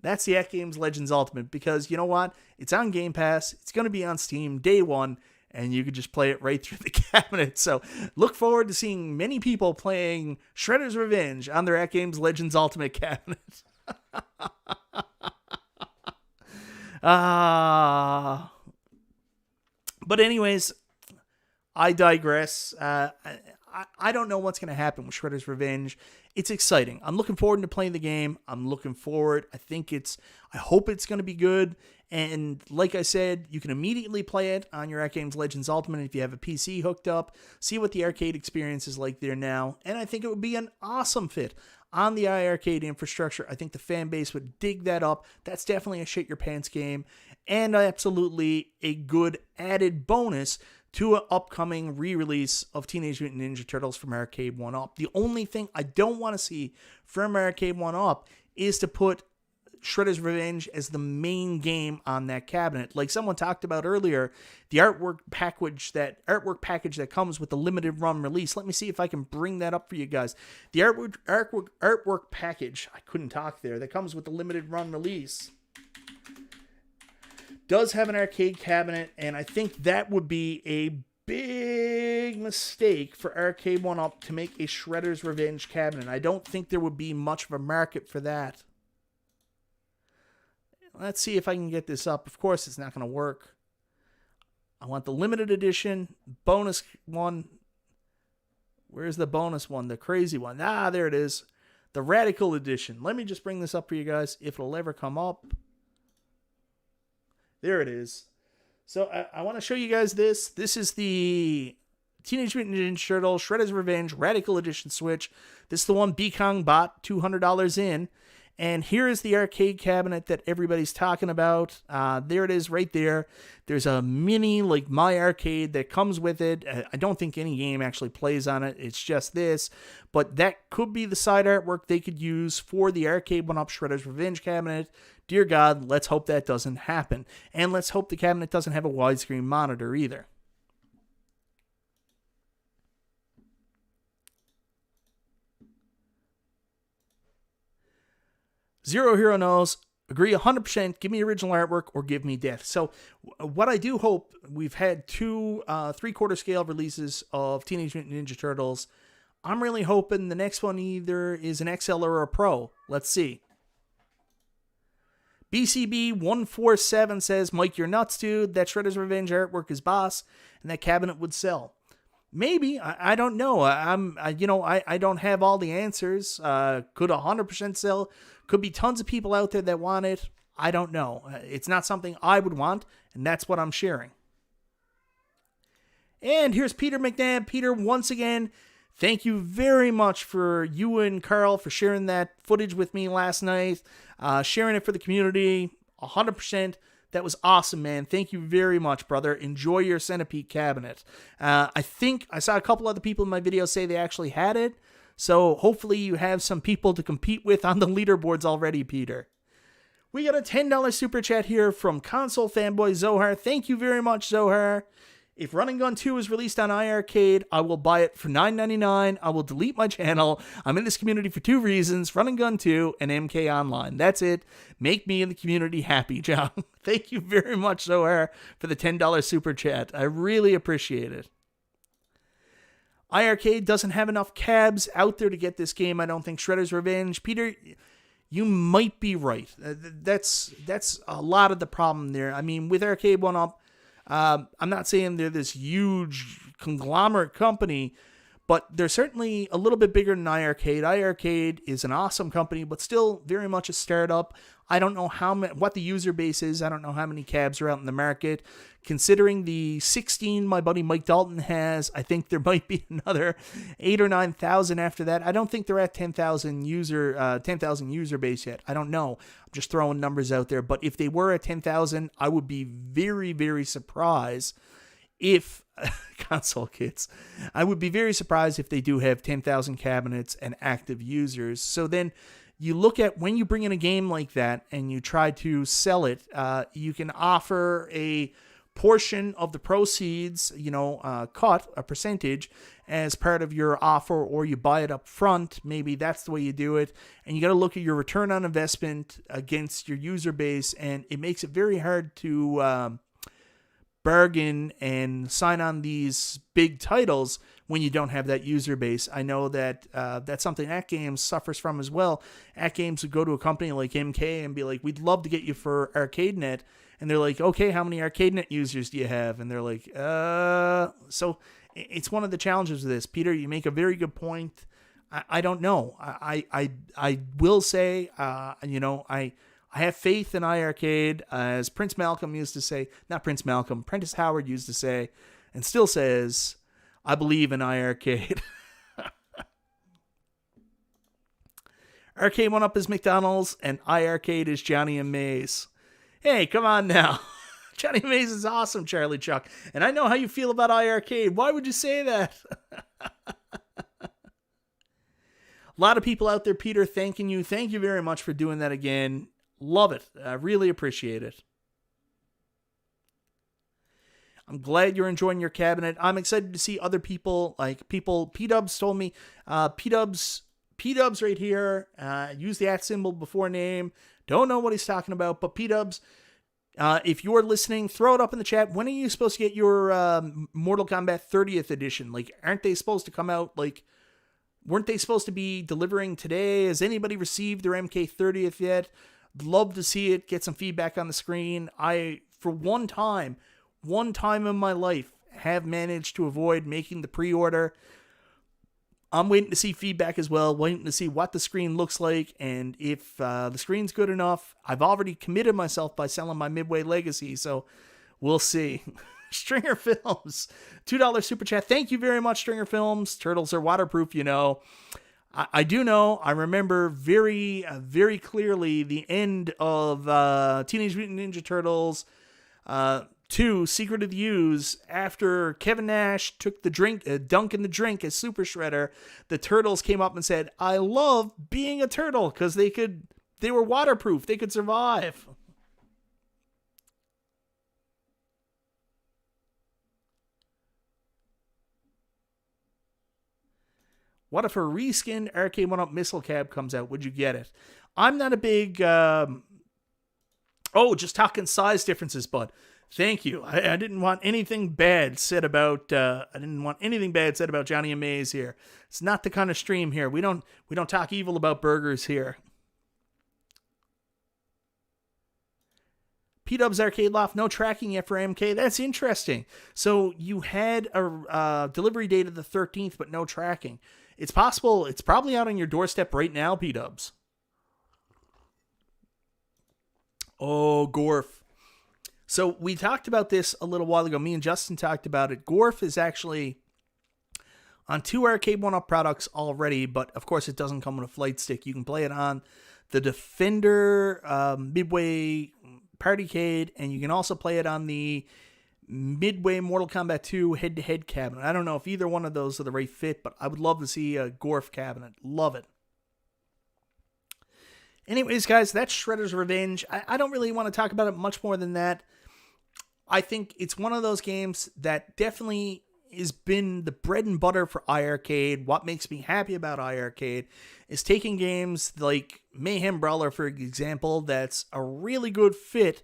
That's the AtGames Legends Ultimate, because you know what? It's on Game Pass. It's going to be on Steam day one, and you could just play it right through the cabinet. So look forward to seeing many people playing Shredder's Revenge on their AtGames Legends Ultimate cabinet. But anyways, I digress. I don't know what's going to happen with Shredder's Revenge. It's exciting. I'm looking forward to playing the game. I'm looking forward. I hope it's going to be good. And like I said, you can immediately play it on your AtGames Legends Ultimate if you have a PC hooked up. See what the arcade experience is like there now. And I think it would be an awesome fit on the iArcade infrastructure. I think the fan base would dig that up. That's definitely a shit your pants game. And absolutely a good added bonus to an upcoming re-release of Teenage Mutant Ninja Turtles from Arcade1Up. The only thing I don't want to see from Arcade1Up is to put Shredder's Revenge as the main game on that cabinet. Like someone talked about earlier, the artwork package that comes with the limited run release. Let me see if I can bring that up for you guys. The artwork package, I couldn't talk there, that comes with the limited run release does have an arcade cabinet, and I think that would be a big mistake for Arcade1Up to make a Shredder's Revenge cabinet. I don't think there would be much of a market for that. Let's see if I can get this up. Of course, it's not going to work. I want the limited edition bonus one. Where's the bonus one? The crazy one. There it is. The Radical Edition. Let me just bring this up for you guys, if it'll ever come up. There it is. So I want to show you guys this. This is the Teenage Mutant Ninja Turtles Shredder's Revenge Radical Edition Switch. This is the one B-Kong bought $200 in. And here is the arcade cabinet that everybody's talking about. There it is right there. There's a mini, like, My Arcade that comes with it. I don't think any game actually plays on it. It's just this. But that could be the side artwork they could use for the Arcade1Up Shredder's Revenge cabinet. Dear God, let's hope that doesn't happen. And let's hope the cabinet doesn't have a widescreen monitor either. Zero Hero knows. Agree 100%. Give me original artwork or give me death. So what I do hope, we've had two 3/4 scale releases of Teenage Mutant Ninja Turtles I'm really hoping the next one either is an XL or a Pro. Let's see. BCB147 says, Mike, you're nuts, dude. That Shredder's Revenge artwork is boss, and that cabinet would sell. Maybe. I don't know. I don't have all the answers. Could 100% sell. Could be tons of people out there that want it. I don't know. It's not something I would want, and that's what I'm sharing. And here's Peter McNabb. Peter, once again, thank you very much for you and Carl for sharing that footage with me last night, sharing it for the community, 100%. That was awesome, man. Thank you very much, brother. Enjoy your Centipede cabinet. I think I saw a couple other people in my video say they actually had it, so hopefully you have some people to compete with on the leaderboards already, Peter. We got a $10 super chat here from console fanboy Zohar. Thank you very much, Zohar. If Run and Gun 2 is released on iArcade, I will buy it for $9.99. I will delete my channel. I'm in this community for 2 reasons, Run and Gun 2 and MK Online. That's it. Make me and the community happy, John. Thank you very much, Zohar, for the $10 super chat. I really appreciate it. iArcade doesn't have enough cabs out there to get this game. I don't think Shredder's Revenge. Peter, you might be right. That's a lot of the problem there. I mean, with Arcade1Up, I'm not saying they're this huge conglomerate company, but they're certainly a little bit bigger than iArcade. iArcade is an awesome company, but still very much a startup. I don't know what the user base is. I don't know how many cabs are out in the market. Considering the 16 my buddy Mike Dalton has, I think there might be another 8,000 or 9,000 after that. I don't think they're at 10,000 user base yet. I don't know. I'm just throwing numbers out there. But if they were at 10,000, I would be very, very surprised if console kits. I would be very surprised if they do have 10,000 cabinets and active users. So then you look at when you bring in a game like that and you try to sell it, you can offer a portion of the proceeds, cut a percentage as part of your offer, or you buy it up front. Maybe that's the way you do it. And you got to look at your return on investment against your user base, and it makes it very hard to bargain and sign on these big titles when you don't have that user base. I know that that's something AtGames suffers from as well. AtGames would go to a company like MK and be like, we'd love to get you for ArcadeNet. And they're like, okay, how many ArcadeNet users do you have? And they're like, So it's one of the challenges of this. Peter, you make a very good point. I don't know. I will say, I have faith in iArcade, as Prince Malcolm used to say. Not Prince Malcolm, Prentice Howard used to say, and still says, I believe in iArcade. Arcade1Up is McDonald's, and iArcade is Johnny and Maze. Hey, come on now. Johnny Maze is awesome, Charlie Chuck. And I know how you feel about iArcade. Why would you say that? A lot of people out there, Peter, thanking you. Thank you very much for doing that again. Love it. I really appreciate it. I'm glad you're enjoying your cabinet. I'm excited to see other people, P-Dubs told me, P-Dubs right here, use the @ symbol before name. Don't know what he's talking about, but P-Dubs, if you're listening, throw it up in the chat. When are you supposed to get your Mortal Kombat 30th edition? Aren't they supposed to come out, weren't they supposed to be delivering today? Has anybody received their MK 30th yet? Love to see it, get some feedback on the screen. I, for one time in my life, have managed to avoid making the pre-order. I'm waiting to see feedback as well, waiting to see what the screen looks like, and if the screen's good enough. I've already committed myself by selling my Midway Legacy, so we'll see. Stringer Films, $2 super chat. Thank you very much, Stringer Films. Turtles are waterproof, I do know. I remember very, very clearly the end of Teenage Mutant Ninja Turtles 2, Secret of the Ooze. After Kevin Nash took the dunk in the drink as Super Shredder, the Turtles came up and said, I love being a turtle, because they were waterproof. They could survive. What if a reskinned Arcade1Up Missile Cab comes out? Would you get it? I'm not a big... just talking size differences, bud. Thank you. I didn't want anything bad said about Johnny and Mays here. It's not the kind of stream here. We don't talk evil about burgers here. P-Dub's Arcade Loft, no tracking yet for MK. That's interesting. So you had a delivery date of the 13th, but no tracking. It's possible. It's probably out on your doorstep right now, P-Dubs. Oh, Gorf. So we talked about this a little while ago. Me and Justin talked about it. Gorf is actually on 2 Arcade1Up products already, but of course it doesn't come with a flight stick. You can play it on the Defender Midway Partycade, and you can also play it on the Midway Mortal Kombat 2 head-to-head cabinet. I don't know if either one of those are the right fit, but I would love to see a Gorf cabinet. Love it. Anyways, guys, that's Shredder's Revenge. I don't really want to talk about it much more than that. I think it's one of those games that definitely has been the bread and butter for iArcade. What makes me happy about iArcade is taking games like Mayhem Brawler, for example, that's a really good fit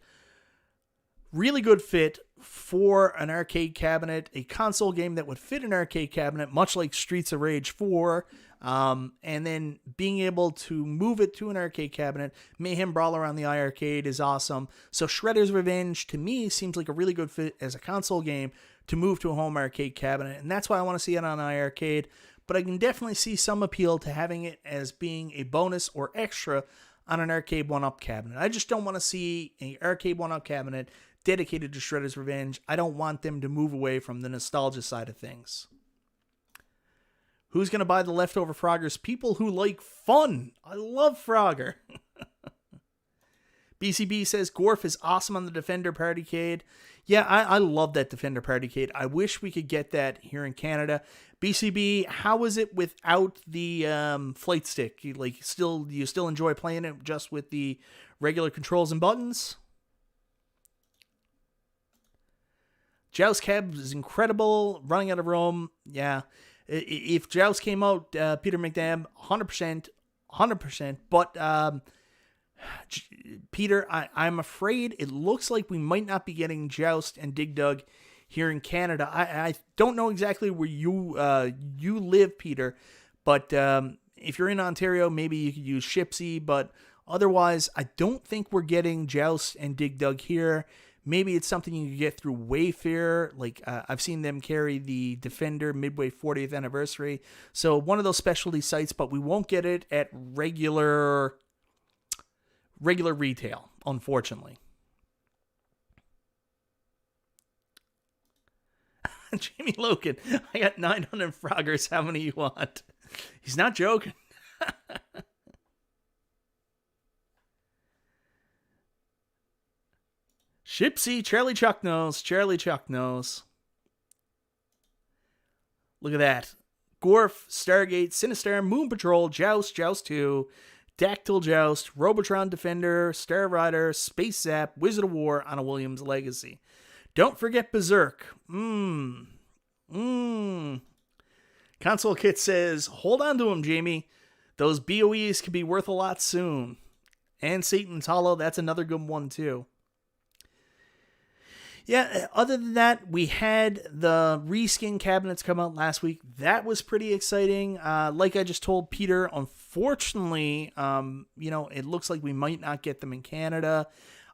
for an arcade cabinet, a console game that would fit an arcade cabinet, much like Streets of Rage 4, and then being able to move it to an arcade cabinet. Mayhem Brawler on the iArcade is awesome. So Shredder's Revenge, to me, seems like a really good fit as a console game to move to a home arcade cabinet, and that's why I want to see it on iArcade. But I can definitely see some appeal to having it as being a bonus or extra on an Arcade1Up cabinet. I just don't want to see an Arcade1Up cabinet dedicated to Shredder's Revenge. I don't want them to move away from the nostalgia side of things. Who's going to buy the leftover Froggers? People who like fun. I love Frogger. BCB says, Gorf is awesome on the Defender Partycade. Yeah, I love that Defender Partycade. I wish we could get that here in Canada. BCB, how is it without the flight stick? Do you still enjoy playing it just with the regular controls and buttons? Joust Cab is incredible. Running out of Rome. Yeah. If Joust came out, Peter McNabb, 100%. But Peter, I'm afraid it looks like we might not be getting Joust and Dig Dug here in Canada. I don't know exactly where you live, Peter, but if you're in Ontario, maybe you could use Shipsy, but otherwise, I don't think we're getting Joust and Dig Dug here. Maybe it's something you can get through Wayfair. Like I've seen them carry the Defender Midway 40th anniversary. So one of those specialty sites, but we won't get it at regular retail, unfortunately. Jamie Logan, I got 900 Froggers. How many you want? He's not joking. Shipsy, Charlie Chuck knows. Look at that. Gorf, Stargate, Sinistar, Moon Patrol, Joust, Joust 2, Dactyl Joust, Robotron Defender, Star Rider, Space Zap, Wizard of War on a Williams Legacy. Don't forget Berserk. Console Kit says, hold on to them, Jamie. Those BOEs could be worth a lot soon. And Satan's Hollow, that's another good one too. Yeah, other than that, we had the reskin cabinets come out last week. That was pretty exciting. Like I just told Peter, unfortunately, it looks like we might not get them in Canada.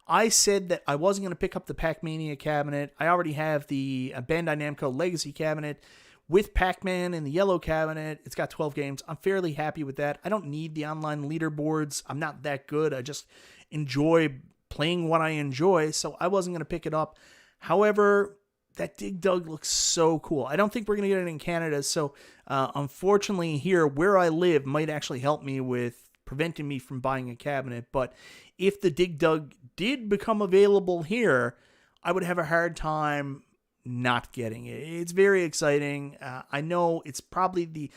I said that I wasn't going to pick up the Pac-Mania cabinet. I already have the Bandai Namco Legacy cabinet with Pac-Man in the yellow cabinet. It's got 12 games. I'm fairly happy with that. I don't need the online leaderboards. I'm not that good. I just enjoy playing what I enjoy, so I wasn't going to pick it up. However, that Dig Dug looks so cool. I don't think we're going to get it in Canada, so unfortunately here, where I live, might actually help me with preventing me from buying a cabinet. But if the Dig Dug did become available here, I would have a hard time not getting it. It's very exciting. I know it's pretty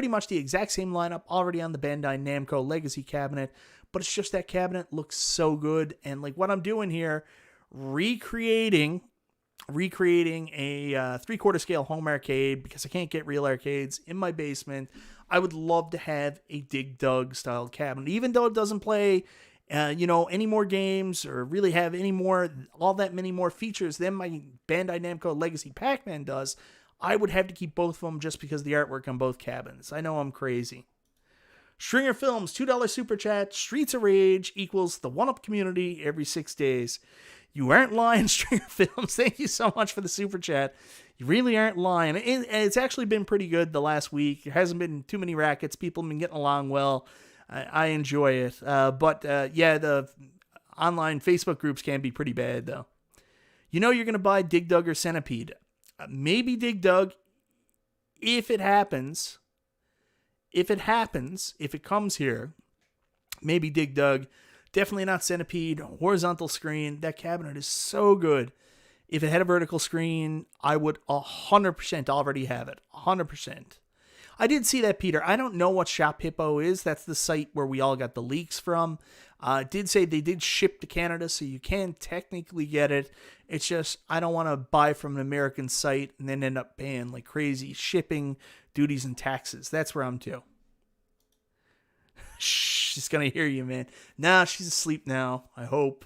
much the exact same lineup already on the Bandai Namco Legacy cabinet, but it's just that cabinet looks so good. And like what I'm doing here, recreating a 3/4 scale home arcade because I can't get real arcades in my basement. I would love to have a Dig Dug style cabinet, even though it doesn't play any more games or really have all that many more features than my Bandai Namco Legacy Pac-Man does, I would have to keep both of them just because of the artwork on both cabinets. I know I'm crazy. Stringer Films, $2 super chat. Streets of Rage equals the 1UP community every 6 days. You aren't lying, Stringer Films. Thank you so much for the super chat. You really aren't lying. It's actually been pretty good the last week. There hasn't been too many rackets. People have been getting along well. I enjoy it. But the online Facebook groups can be pretty bad, though. You're going to buy Dig Dug or Centipede. Maybe Dig Dug, if it happens. If it comes here, maybe Dig Dug. Definitely not Centipede. Horizontal screen. That cabinet is so good. If it had a vertical screen, I would 100% already have it. 100%. I did see that, Peter. I don't know what Shop Hippo is. That's the site where we all got the leaks from. It did say they did ship to Canada, so you can technically get it. It's just I don't want to buy from an American site and then end up paying like crazy shipping, duties, and taxes. That's where I'm to. Shh, she's going to hear you, man. Nah, she's asleep now. I hope.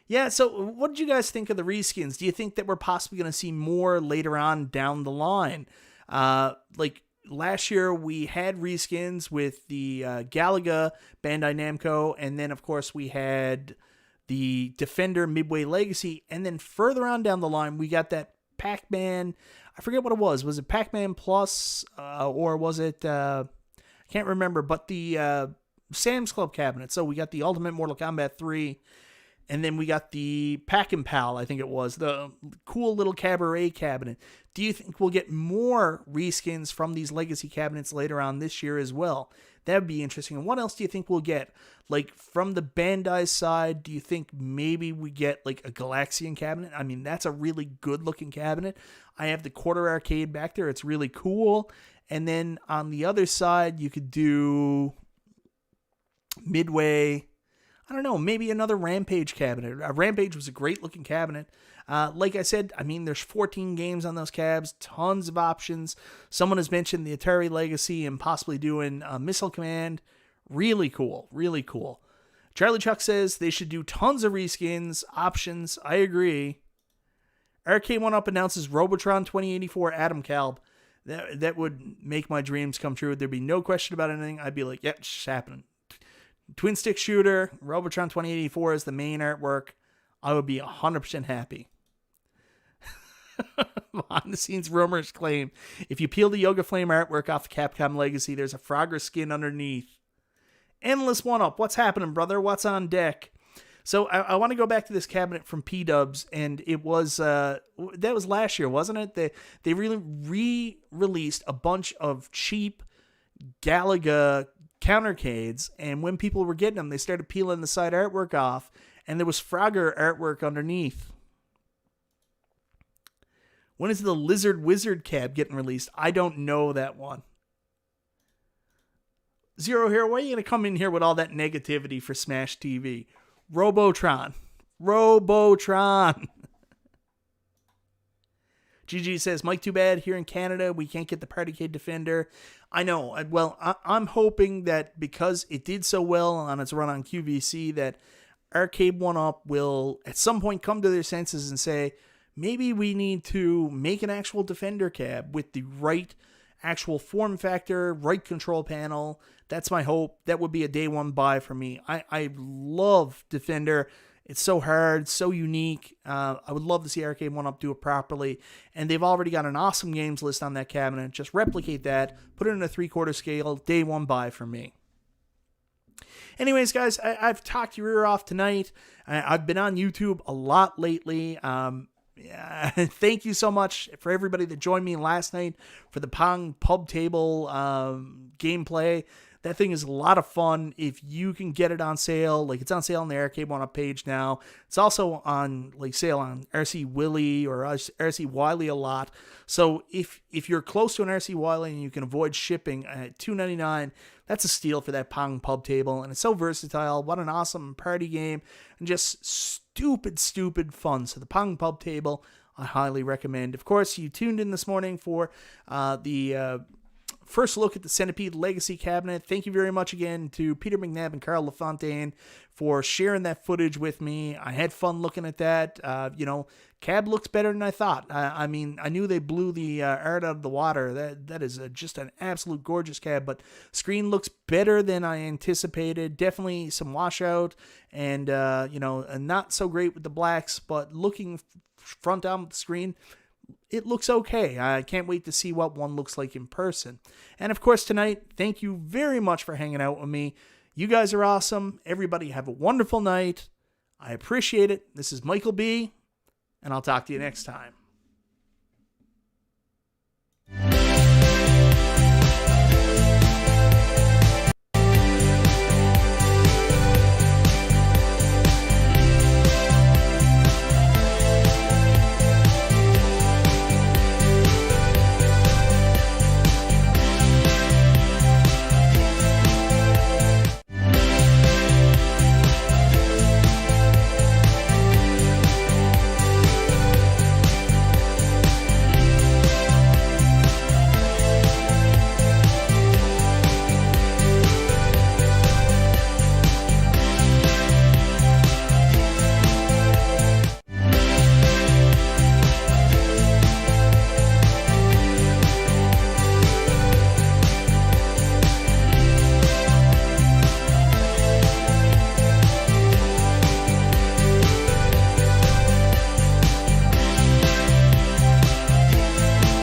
Yeah, so what did you guys think of the reskins? Do you think that we're possibly going to see more later on down the line? Like last year, we had reskins with the Galaga Bandai Namco, and then, of course, we had the Defender Midway Legacy, and then further on down the line, we got that Pac-Man. I forget what it was. Was it Pac-Man Plus, or was it, I can't remember, but the Sam's Club cabinet. So we got the Ultimate Mortal Kombat 3, and then we got the Pac-and-Pal, I think it was, the cool little cabaret cabinet. Do you think we'll get more reskins from these legacy cabinets later on this year as well? That would be interesting. And what else do you think we'll get? Like, from the Bandai side, do you think maybe we get, like, a Galaxian cabinet? I mean, that's a really good-looking cabinet. I have the Quarter Arcade back there. It's really cool. And then on the other side, you could do Midway. I don't know, maybe another Rampage cabinet. Rampage was a great-looking cabinet. Like I said, I mean, there's 14 games on those cabs, tons of options. Someone has mentioned the Atari Legacy and possibly doing Missile Command. Really cool, really cool. Charlie Chuck says they should do tons of reskins, options. I agree. Arcade1Up announces Robotron 2084 Atom Calb. That would make my dreams come true. There'd be no question about anything. I'd be like, yep, it's just happening. Twin stick shooter, Robotron 2084 is the main artwork. I would be 100% happy. Behind the scenes rumors claim if you peel the Yoga Flame artwork off the Capcom Legacy, there's a Frogger skin underneath. Endless 1UP. What's happening, brother? What's on deck? So I want to go back to this cabinet from P-Dubs, and it was that was last year, wasn't it? They really re-released a bunch of cheap Galaga countercades, and when people were getting them, they started peeling the side artwork off, and there was Frogger artwork underneath. When is the Lizard Wizard cab getting released? I don't know that one. Zero Hero, why are you going to come in here with all that negativity for Smash TV? Robotron. GG says, Mike, too bad. Here in Canada, we can't get the Partycade Defender. I know. Well, I'm hoping that because it did so well on its run on QVC, that Arcade1Up will at some point come to their senses and say, maybe we need to make an actual Defender cab with the right actual form factor, right control panel. That's my hope. That would be a day one buy for me. I love Defender. It's so hard, so unique. I would love to see Arcade1Up do it properly. And they've already got an awesome games list on that cabinet. Just replicate that, put it in a 3/4 scale, day one buy for me. Anyways, guys, I've talked your ear off tonight. I've been on YouTube a lot lately. Thank you so much for everybody that joined me last night for the Pong Pub Table gameplay. That thing is a lot of fun. If you can get it on sale, like it's on sale on the Arcade1Up page now. It's also on sale on RC Willie or RC Wiley a lot. So if you're close to an RC Wiley and you can avoid shipping at $2.99, that's a steal for that Pong Pub Table. And it's so versatile. What an awesome party game. And just stupid fun. So the Pong Pub Table, I highly recommend. Of course, you tuned in this morning for the first look at the Centipede Legacy cabinet. Thank you very much again to Peter McNabb and Carl LaFontaine for sharing that footage with me. I had fun looking at that. Cab looks better than I thought. I mean, I knew they blew the art out of the water. That is just an absolute gorgeous cab, but screen looks better than I anticipated. Definitely some washout and, and not so great with the blacks, but looking front on the screen, it looks okay. I can't wait to see what one looks like in person. And of course tonight, thank you very much for hanging out with me. You guys are awesome. Everybody have a wonderful night. I appreciate it. This is Michael B, and I'll talk to you next time.